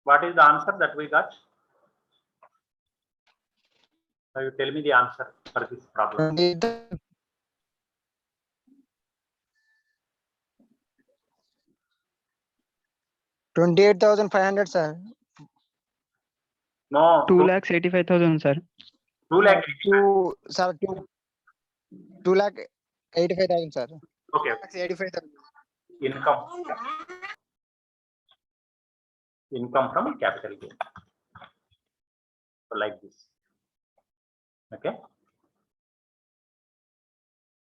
What is the answer that we got? Now you tell me the answer for this problem. 28,500, sir. No, 2,85,000, sir. 2 lakh. Sir, 2,85,000, sir. Okay. 85,000. Income from capital gain. So like this. Okay.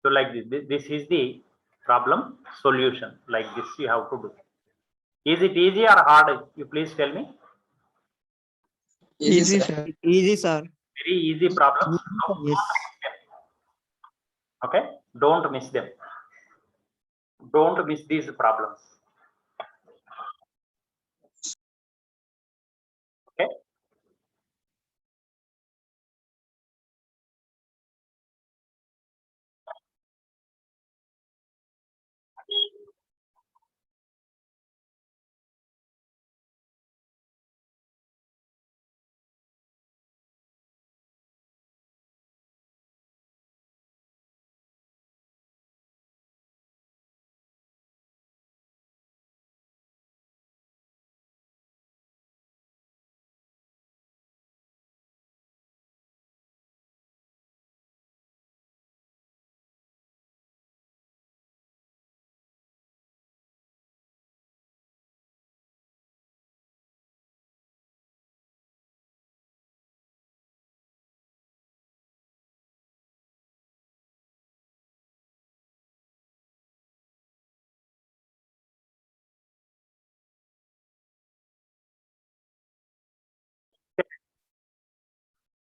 So like this is the problem solution. Like this you have to do. Is it easy or hard? You please tell me. Easy, sir. Easy, sir. Very easy problem. Yes. Okay. Don't miss them. Don't miss these problems. Okay.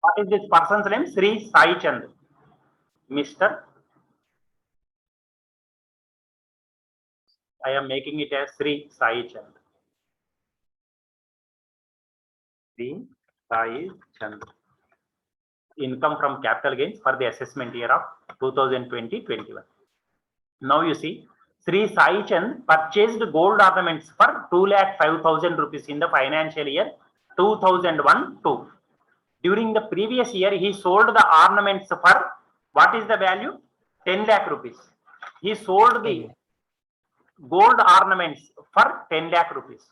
What is this person's name? Sri Sai Chand. Mr. I am making it as Sri Sai Chand. Sri Sai Chand. Income from capital gains for the assessment year of 2020-21. Now you see, Sri Sai Chand purchased gold ornaments for 2,05,000 rupees in the financial year 2001-2. During the previous year, he sold the ornaments for, what is the value? 10 lakh rupees. He sold the gold ornaments for 10 lakh rupees.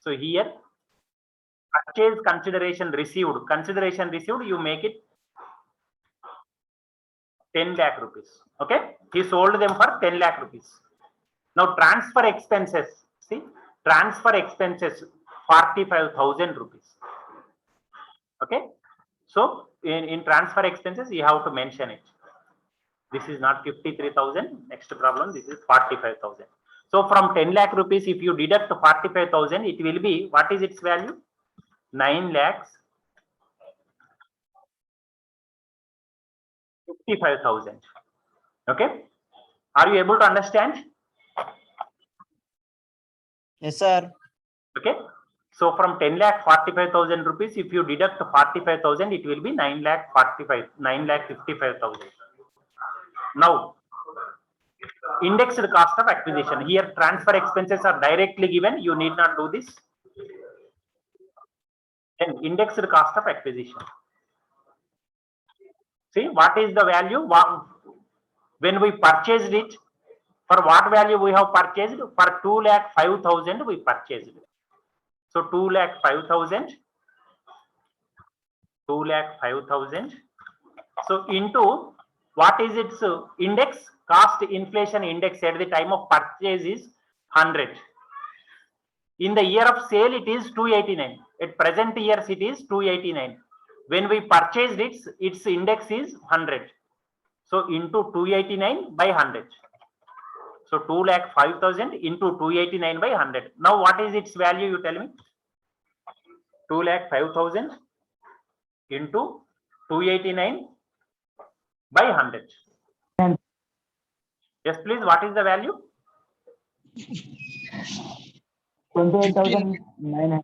So here, purchase consideration received. Consideration received, you make it 10 lakh rupees. Okay. He sold them for 10 lakh rupees. Now transfer expenses. See, transfer expenses 45,000 rupees. Okay. So in transfer expenses, you have to mention it. This is not 53,000. Next problem, this is 45,000. So from 10 lakh rupees, if you deduct 45,000, it will be, what is its value? 9 lakhs 55,000. Okay. Are you able to understand? Yes, sir. Okay. So from 10 lakh 45,000 rupees, if you deduct 45,000, it will be 9 lakh 55,000. Now, indexed cost of acquisition. Here, transfer expenses are directly given. You need not do this. Then indexed cost of acquisition. See, what is the value? When we purchased it, for what value we have purchased? For 2,05,000 we purchased. So 2,05,000. 2,05,000. So into what is its index? Cost inflation index at the time of purchase is 100. In the year of sale, it is 289. At present years, it is 289. When we purchased it, its index is 100. So into 289 by 100. So 2,05,000 into 289 by 100. Now what is its value? You tell me. 2,05,000 into 289 by 100. Yes, please. What is the value? 28,900.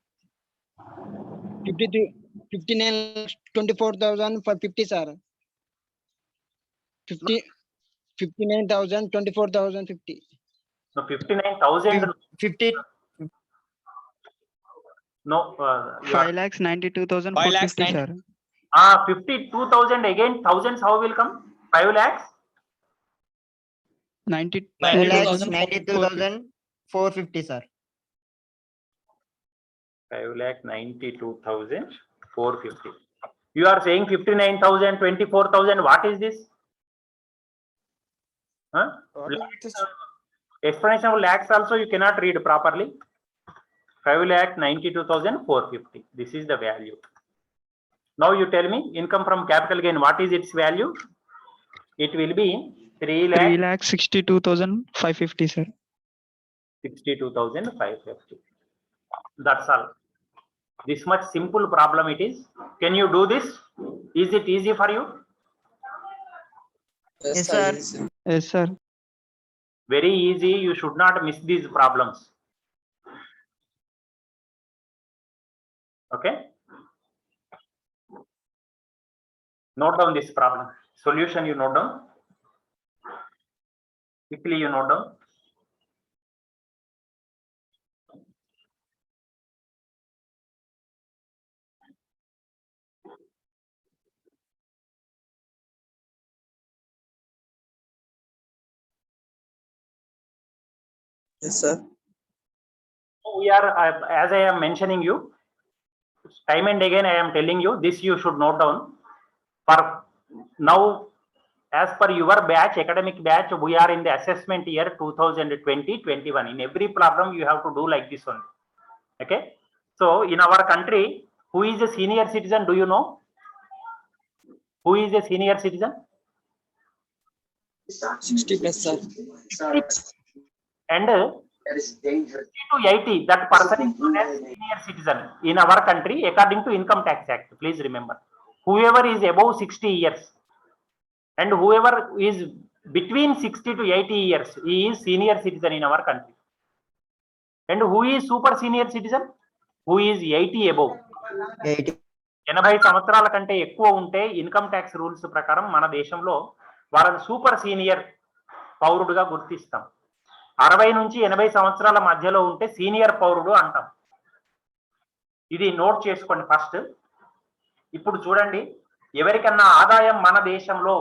59, 24,000 for 50, sir. 59,000, 24,000, 50. No, 59,000. 50. No, you are 5,92,450, sir. 52,000 again, thousands how will come? 5 lakhs? 5,92,450, sir. 5,92,450. You are saying 59,000, 24,000. What is this? Huh? Explanation of lakhs also you cannot read properly. 5,92,450. This is the value. Now you tell me income from capital gain. What is its value? It will be 3,62,550, sir. 62,550. That's all. This much simple problem it is. Can you do this? Is it easy for you? Yes, sir. Yes, sir. Very easy. You should not miss these problems. Okay. Note down this problem. Solution you note down. Quickly you note down. Yes, sir. We are, as I am mentioning you, time and again I am telling you, this you should note down. For now, as per your batch, academic batch, we are in the assessment year 2020-21. In every problem, you have to do like this one. Okay. So in our country, who is a senior citizen? Do you know? Who is a senior citizen? 60 plus, sir. And 60 to 80, that person is known as senior citizen in our country according to Income Tax Act. Please remember, whoever is above 60 years and whoever is between 60 to 80 years, he is senior citizen in our country. And who is super senior citizen? Who is 80 above. 80. 80 సంవత్సరాల కంటే ఎక్కువ ఉంటే income tax rules ప్రకారం మన దేశంలో వారిని super senior పౌరుడుగా గుర్తిస్తాం. 60 నుంచి 80 సంవత్సరాల మధ్యలో ఉంటే సీనియర్ పౌరుడు అంటాం. ఇది నోట్ చేసుకోండి ఫస్ట్. ఇప్పుడు చూడండి, ఎవరికన్నా ఆదాయం మన దేశంలో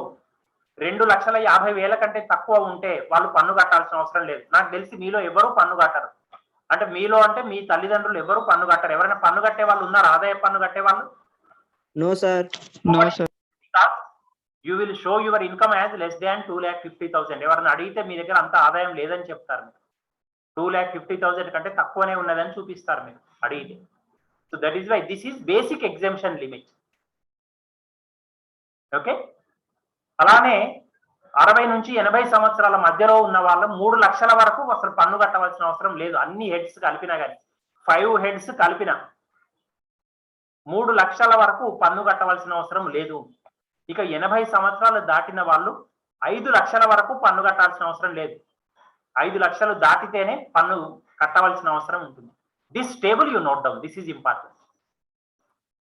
2,50,000 కంటే తక్కువ ఉంటే వాళ్ళు పన్ను కట్టాల్సిన అవసరం లేదు. నాకు తెలిసి మీలో ఎవరు పన్ను కట్టరు. అంటే మీలో అంటే మీ తల్లిదండ్రులు ఎవరు పన్ను కట్టరు. ఎవరైనా పన్ను కట్టే వాళ్ళు ఉన్నారు? ఆదాయ పన్ను కట్టే వాళ్ళు? No, sir. No, sir. You will show your income as less than 2,50,000. ఎవరైనా అడిగితే మీ దగ్గర అంత ఆదాయం లేదని చెప్తారు. 2,50,000 కంటే తక్కువనే ఉన్నదని చూపిస్తారు మీరు అడిగితే. So that is why this is basic exemption limit. Okay. అలానే 60 నుంచి 80 సంవత్సరాల మధ్యలో ఉన్న వాళ్ళు 3 లక్షల వరకు అసలు పన్ను కట్టవలసిన అవసరం లేదు. అన్ని హెడ్స్ కలిపినా కానీ 5 హెడ్స్ కలిపిన 3 లక్షల వరకు పన్ను కట్టవలసిన అవసరం లేదు. ఇక 80 సంవత్సరాలు దాటిన వాళ్ళు 5 లక్షల వరకు పన్ను కట్టాల్సిన అవసరం లేదు. 5 లక్షలు దాటితేనే పన్ను కట్టవలసిన అవసరం ఉంటుంది. This table you note down. This is important.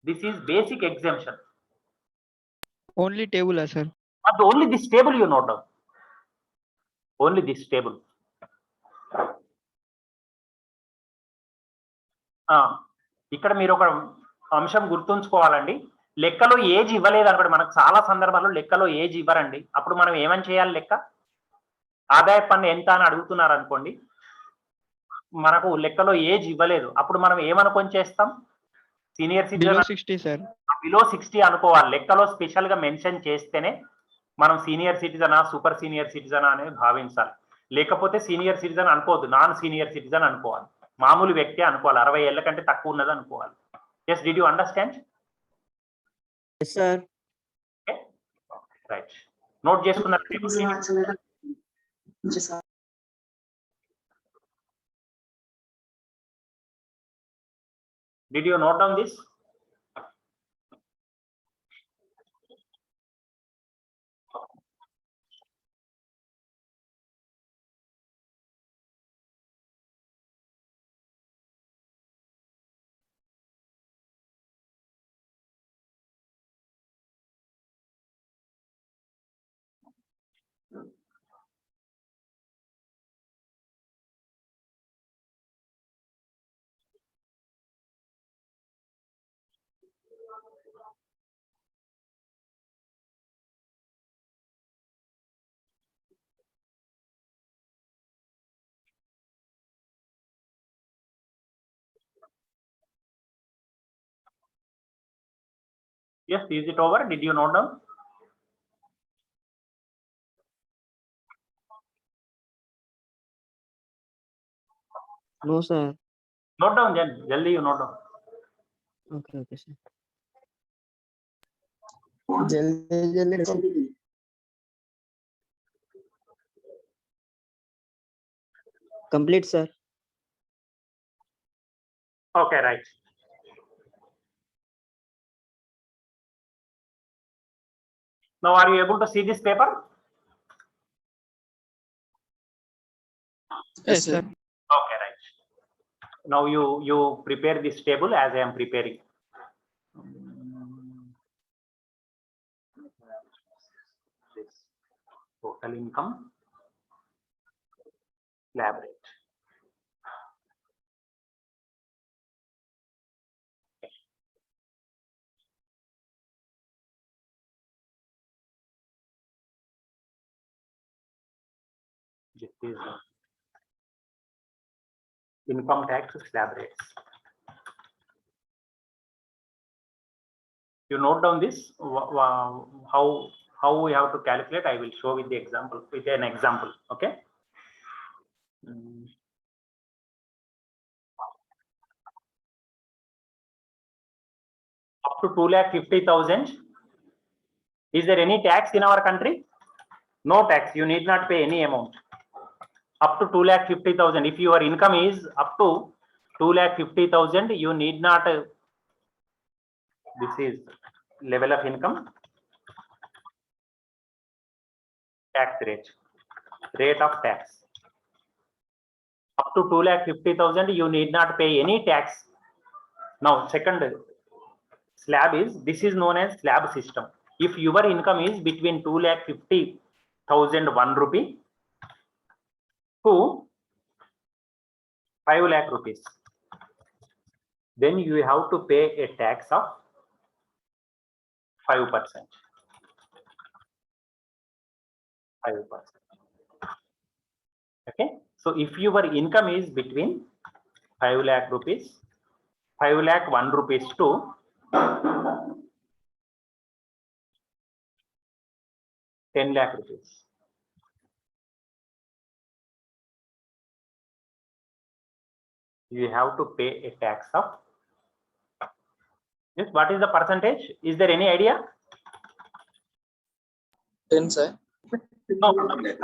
This is basic exemption. Only table, sir. But only this table you note down. Only this table. ఇక్కడ మీరు ఒక అంశం గుర్తుంచుకోవాలండి. లెక్కలో ఏజ్ ఇవ్వలేదు అనుకోండి, మనకు చాలా సందర్భాల్లో లెక్కలో ఏజ్ ఇవ్వరండి. అప్పుడు మనం ఏమని చేయాలి? లెక్క ఆదాయ పన్ను ఎంత అని అడుగుతున్నారు అనుకోండి, మనకు లెక్కలో ఏజ్ ఇవ్వలేదు, అప్పుడు మనం ఏమనుకొని చేస్తాం? Senior Below citizen 60, sir. Below 60 అనుకోవాలి. లెక్కలో స్పెషల్ గా మెన్షన్ చేస్తేనే మనం సీనియర్ సిటిజనా సూపర్ సీనియర్ సిటిజనా అనేది భావించాలి. లేకపోతే సీనియర్ సిటిజన్ అనుకోవద్దు, నాన్ సీనియర్ సిటిజన్ అనుకోవాలి. మామూలు వ్యక్తి అనుకోవాలి. 60 ఏళ్ల కంటే తక్కువ ఉన్నది అనుకోవాలి. Yes, did you understand? Yes, sir. Right. Note చేసుకున్నారు? Did you note down this? Yes, is it over? Did you note down? No, sir. Note down, Jan. Jaldi you note down. Okay, okay, sir. Complete, sir. Okay, right. Now, are you able to see this paper? Yes, sir. Okay, right. Now you prepare this table as I am preparing. This total income, slab rate. This is income tax slab rates. You note down this how we have to calculate. I will show with the example, with an example. Okay. Up to 2,50,000. Is there any tax in our country? No tax. You need not pay any amount. Up to 2,50,000. If your income is up to 2,50,000, you need not. This is level of income, tax rate of tax. Up to 2,50,000, you need not pay any tax. Now, second slab is, this is known as slab system. If your income is between 2,50,000 1 rupee to 5 lakh rupees, then you have to pay a tax of 5%. 5%. Okay. So if your income is between 5 lakh rupees, 5 lakh 1 rupees to 10 lakh rupees, you have to pay a tax of. Yes, what is the percentage? Is there any idea? 10, sir. No, 10% is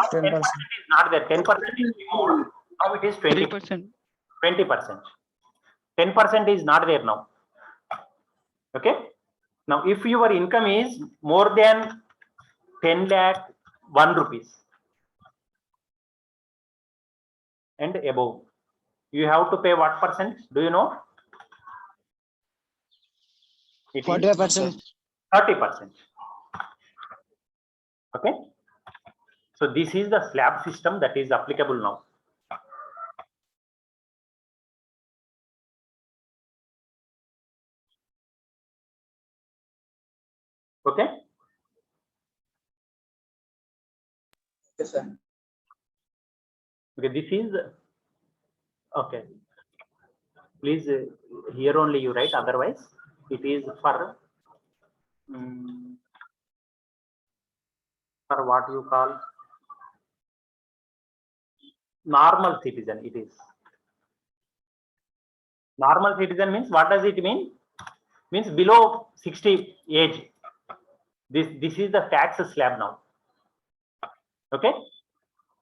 not there. 10% is removed. Now it is 20%. 3%. 20%. 10% is not there now. Okay. Now, if your income is more than 10 lakh 1 rupees and above, you have to pay what percent? Do you know? It is 45%. 30%. Okay. So this is the slab system that is applicable now. Okay. Yes, sir. Okay. This is okay. Please here only you write. Otherwise, it is for what you call normal citizen. It is normal citizen means, what does it mean? Means below 60 age. This is the tax slab now. Okay.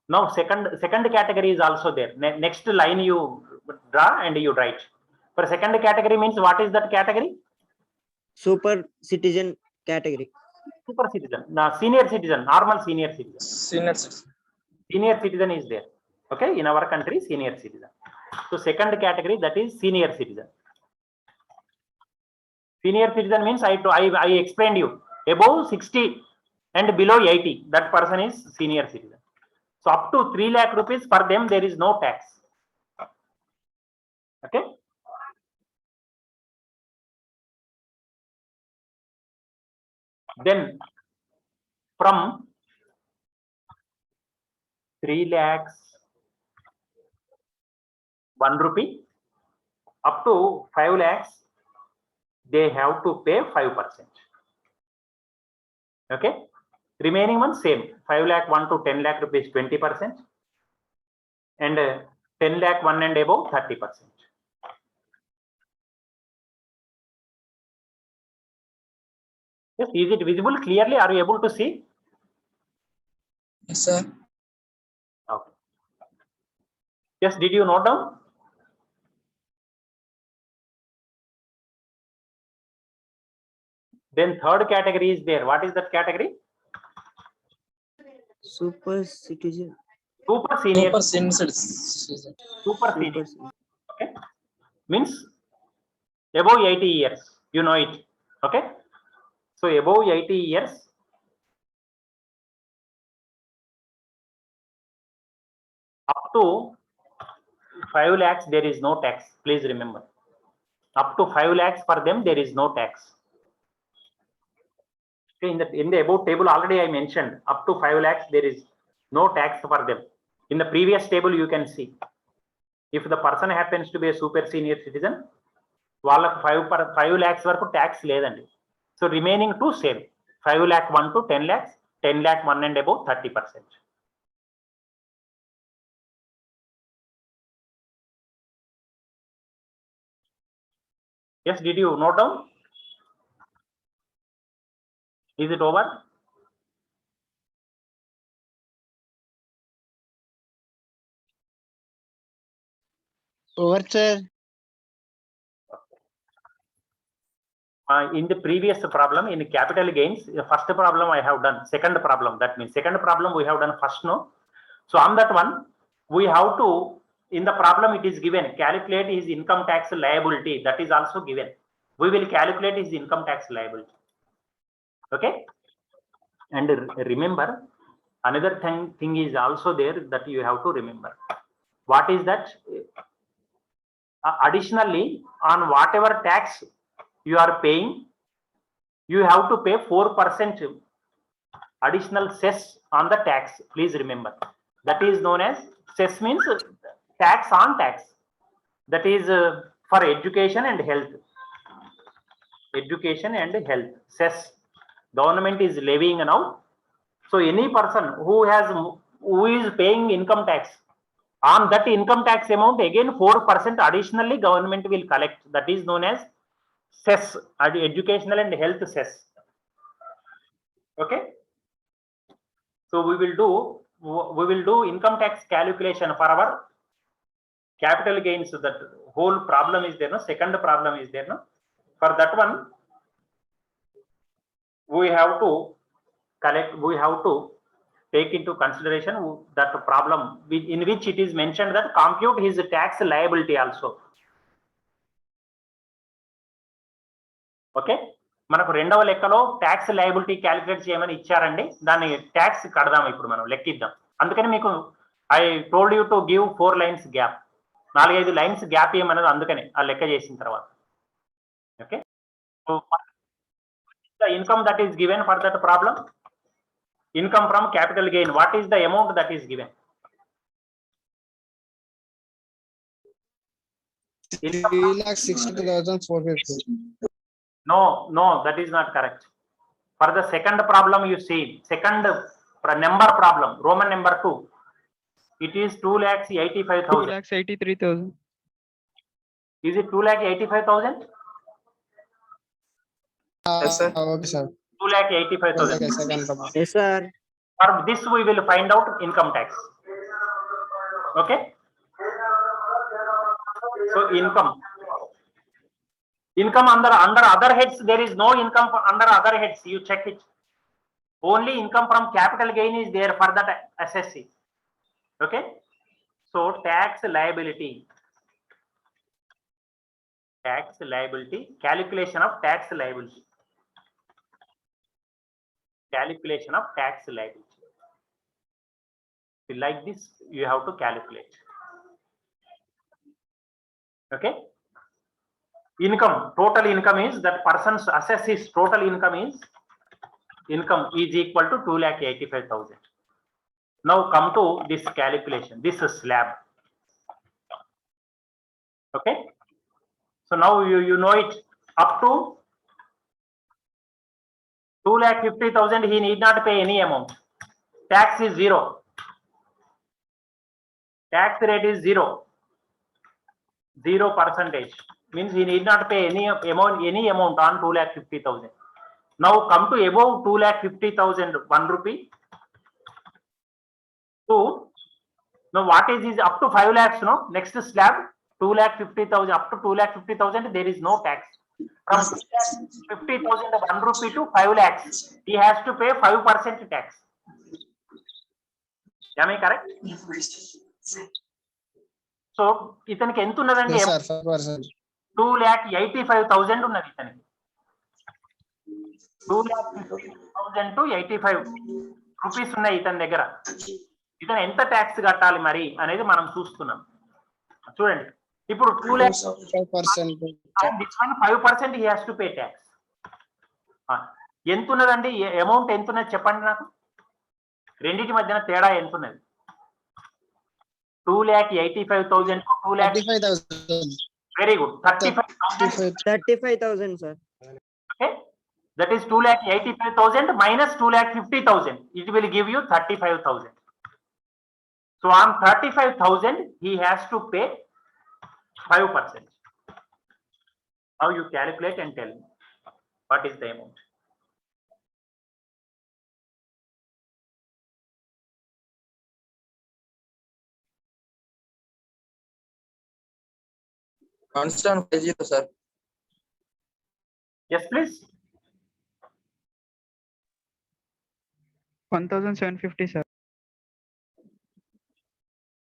Now second category is also there. Next line you draw and you write. For second category means, what is that category? Super citizen category. Super citizen. Now senior citizen, normal senior citizen. Senior citizen. Senior citizen is there. Okay, in our country, senior citizen. So second category, that is senior citizen. Senior citizen means I explained you, above 60 and below 80, that person is senior citizen. So up to 3 lakh rupees, for them there is no tax. Okay. Then from 3 lakhs 1 rupee up to 5 lakhs, they have to pay 5%. Okay. Remaining one same, 5 lakh 1 to 10 lakh rupees 20%, and 10 lakh 1 and above 30%. Yes, is it visible clearly? Are you able to see? Yes, sir. Okay. Yes, did you note down? Then third category is there. What is that category? Super citizen. Super senior. Super senior citizen. Super senior. Super senior. Okay. Means above 80 years. You know it. Okay. So above 80 years, up to 5 lakhs, there is no tax. Please remember. Up to 5 lakhs for them, there is no tax. Okay, in the above table already I mentioned up to 5 lakhs there is no tax for them. In the previous table you can see if the person happens to be a super senior citizen, వాళ్ళకు 5 lakhs వరకు tax లేదండి. So remaining to same 5 lakh 1 to 10 lakhs, 10 lakh 1 and above 30%. Yes, did you note down? Is it over? Over, sir. In the previous problem in capital gains, the first problem I have done, second problem, that means second problem we have done first, no? So on that one we have to, in the problem it is given calculate his income tax liability, that is also given. We will calculate his income tax liability. Okay. And remember another thing is also there that you have to remember. What is that? Additionally, on whatever tax you are paying, you have to pay 4% additional cess on the tax. Please remember, that is known as cess, means tax on tax. That is for education and health. Education and health cess government is levying now. So any person who is paying income tax, on that income tax amount again 4% additionally government will collect. That is known as cess, educational and health cess. Okay. So we will do income tax calculation for our capital gains. So that whole problem is there, no? Second problem is there, no? For that one we have to take into consideration that problem in which it is mentioned that compute his tax liability also. Okay, మనకు రెండవ లెక్కలో tax liability calculate చేయమని ఇచ్చారండి. దాన్ని tax కడదాం ఇప్పుడు మనం లెక్కిద్దాం. అందుకని మీకు I told you to give 4 lines gap, 4-5 lines gap ఇవ్వమన్నది అందుకనే ఆ లెక్క చేసిన తర్వాత. Okay, so the income that is given for that problem, income from capital gain, what is the amount that is given? 3,62,450. No, that is not correct. For the second problem you see, second number problem, Roman number 2, it is 2,85,000. 2,83,000. Is it 2,85,000? Yes, sir. Okay, sir. 2,85,000. Okay, second problem. Yes, sir. For this we will find out income tax. Okay. So income under other heads, there is no income under other heads. You check it. Only income from capital gain is there for that SSC. Okay. So tax liability, calculation of tax liability. Calculation of tax liability. Like this, you have to calculate. Okay. Income, total income is that person's assessed total income is equal to 2,85,000. Now come to this calculation, this is slab. Okay. So now you know it up to 2,50,000, he need not pay any amount. Tax is 0. Tax rate is 0. 0%. Means he need not pay any amount on 2,50,000. Now come to above 2,50,000, 1 rupee. So now what is up to 5 lakhs? No, next slab 2,50,000, up to 2,50,000 there is no tax. From 2,50,000 1 rupee to 5 lakhs, he has to pay 5% tax. Am I correct? So ఇతనికి ఎంత ఉన్నదండి? Yes, sir. 5%. 2,85,000 ఉన్నది ఇతనికి. 2,50,000 to 85 rupees ఉన్నాయి ఇతని దగ్గర. ఇతను ఎంత ట్యాక్స్ కట్టాలి మరి అనేది మనం చూస్తున్నాం. చూడండి, ఇప్పుడు 2 lakhs 5%. and this one 5% he has to pay tax. ఎంత ఉన్నదండి అమౌంట్? ఎంత ఉన్నది చెప్పండి నాకు. రెండింటి మధ్యన తేడా ఎంత ఉన్నది? 2,85,000 to 35,000. Very good. 35,000. 35,000, sir. Okay, that is 2,85,000 minus 2,50,000. It will give you 35,000. So on 35,000 he has to pay 5%. Now you calculate and tell me what is the amount. Constant 50, sir. Yes, please. 1,750, sir.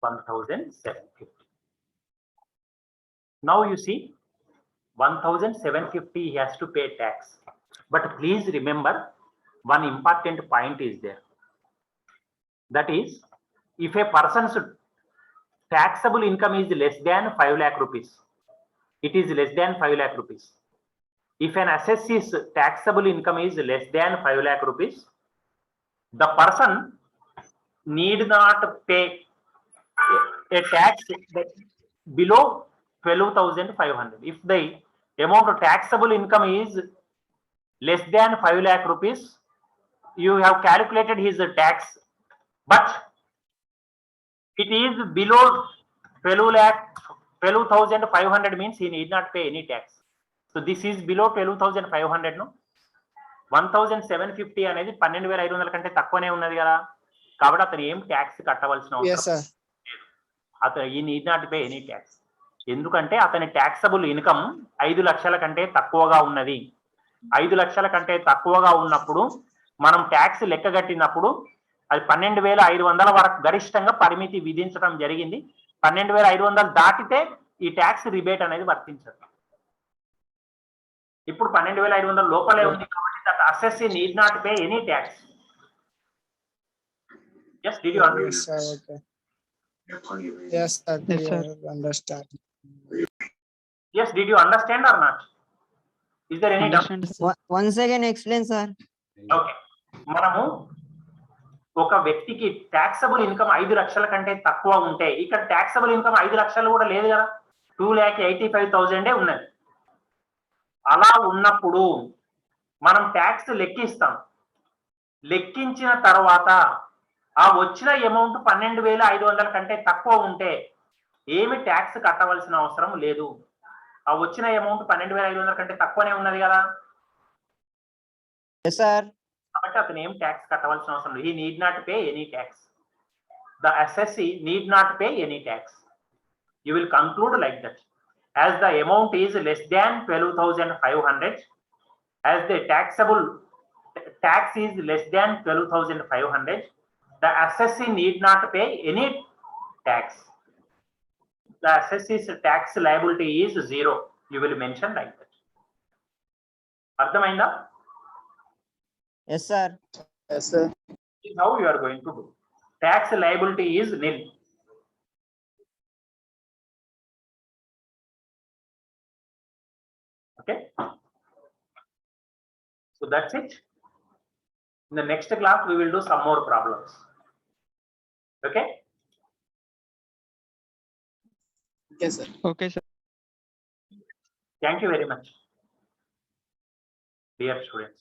1,750. Now you see 1,750 he has to pay tax. But please remember one important point is there. That is, if a person's taxable income is less than 5 lakh rupees, it is less than 5 lakh rupees. If an assessee's taxable income is less than 5 lakh rupees, the person need not pay a tax below 12,500. If the amount of taxable income is less than 5 lakh rupees, you have calculated his tax, but it is below 12,500 means he need not pay any tax. So this is below 12,500. No, 1,750 అనేది 12,500 కంటే తక్కువనే ఉన్నది కదా, కాబట్టి అతను ఏం tax కట్టవలసిన Yes, అవసరం sir. అతను ఈ need not pay any tax. ఎందుకంటే అతని ట్యాక్సబుల్ ఇన్కమ్ 5 లక్షల కంటే తక్కువగా ఉన్నది. 5 లక్షల కంటే తక్కువగా ఉన్నప్పుడు మనం ట్యాక్స్ లెక్క కట్టినప్పుడు అది 12,500 వరకు గరిష్టంగా పరిమితి విధించడం జరిగింది. 12,500 దాటితే ఈ ట్యాక్స్ రిబేట్ అనేది వర్తించదు. ఇప్పుడు 12,500 లోపలే ఉంది కాబట్టి that assessee need not pay any tax. Yes, did you Yes, understand? sir. Okay. Yes, sir. Yes, sir. Clear. Understand. Yes, did you understand or not? Is there any doubt? Understand, sir. Once again explain, sir. Okay, మనము ఒక వ్యక్తికి taxable income 5 లక్షల కంటే తక్కువ ఉంటే, ఇక్కడ taxable income 5 లక్షలు కూడా లేదు కదా, 2,85,000 ఉన్నది. అలా ఉన్నప్పుడు మనం ట్యాక్స్ లెక్కిస్తాం. లెక్కించిన తర్వాత ఆ వచ్చిన అమౌంట్ 12,500 కంటే తక్కువ ఉంటే ఏమి ట్యాక్స్ కట్టవలసిన అవసరం లేదు. ఆ వచ్చిన అమౌంట్ 12,500 కంటే తక్కువనే ఉన్నది కదా, Yes, sir. కాబట్టి అతను ఏం ట్యాక్స్ కట్టవలసిన అవసరం లేదు. He need not pay any tax. The assessee need not pay any tax. You will conclude like that. As the amount is less than 12,500, as the taxable tax is less than 12,500, the assessee need not pay any tax. The assessee's tax liability is 0. You will mention like that. Ardhamainda? Yes, sir. Yes, sir. This is how you are going to do. Tax liability is nil. Okay, so that's it. In the next class we will do some more problems. Okay, Yes, sir. Okay, sir. thank you very much, dear students.